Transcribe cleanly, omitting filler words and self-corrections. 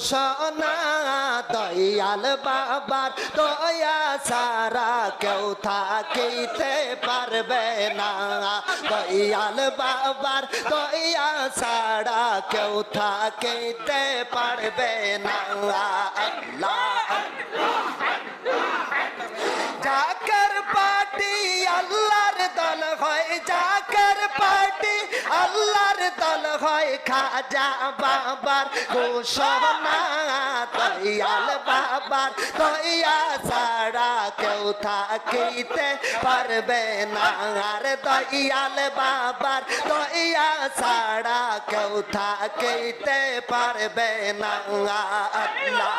ঘোষণা দয়াল বাবার দয়া ছাড়া কেউ থাকিতে পারবে না দয়াল বাবার দয়া ছাড়া কেউ থাকিতে পারবে না আল্লাহ জাকের পার্টি আল্লাহর দল হয় জাকের পার্টি আল্লাহর দল হয় খাজা বাবার ঘোষণা দয়াল বাবার দয়া ছাড়া কেউ থাকিতে পারবে না আর দয়াল বাবার দয়া ছাড়া কেউ থাকিতে পারবে না আল্লাহ